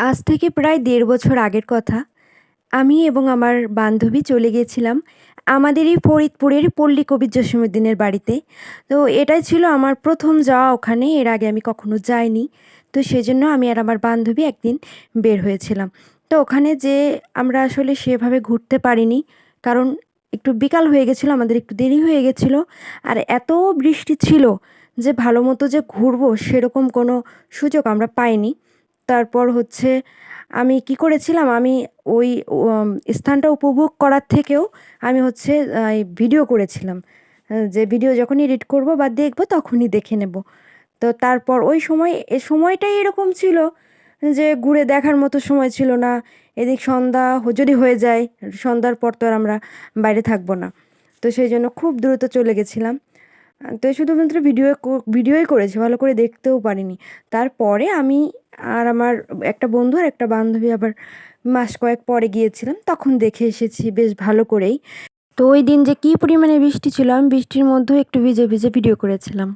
আজ থেকে প্রায় ১.৫ বছর আগের কথা। আমি এবং আমার বান্ধবী চলে গিয়েছিলাম আমাদেরই ফরিদপুরের পল্লী কবি জসীমউদ্দিনের বাড়িতে। তো এটাই ছিল আমার ১ম যাওয়া ওখানে। এর আগে আমি কখনো যাইনি। তো সেজন্য আমি আর আমার বান্ধবী একদিন বের হয়েছিলাম। তো ওখানে যেয়ে আমরা আসলে সেভাবে ঘুরতে পারিনি। কারণ একটু বিকাল হয়ে গেছিল, আমাদের একটু দেরি হয়ে গেছিল। আর এত বৃষ্টি ছিল যে ভালোমতো যে ঘুরবো সেরকম কোনো সুযোগ আমরা পাইনি। তারপর হচ্ছে আমি কি করেছিলাম, আমি ওই স্থানটা উপভোগ করার থেকেও আমি হচ্ছে এই ভিডিও করেছিলাম। যে ভিডিও যখন এডিট করব বা দেখব তখনই দেখে নেব। তো তারপর ওই সময় সময়টাই এরকম ছিল যে ঘুরে দেখার মতো সময় ছিল না। এদিক সন্ধ্যা যদি হয়ে যায়, সন্ধ্যার পর তো আর আমরা বাইরে থাকব না। তো সেইজন্য খুব দ্রুত চলে গেছিলাম। তো শুধুমাত্র ভিডিওই করেছি, ভালো করে দেখতেও পারিনি। তারপরে আমি আর আমার একটা বন্ধু আর একটা বান্ধবী আবার মাস কয়েক পরে গিয়েছিলাম। তখন দেখে এসেছি বেশ ভালো করেই। তো ওইদিন যে কি পরিমাণে বৃষ্টি ছিল, আমি বৃষ্টির মধ্যেও একটু ভিজে ভিডিও করেছিলাম।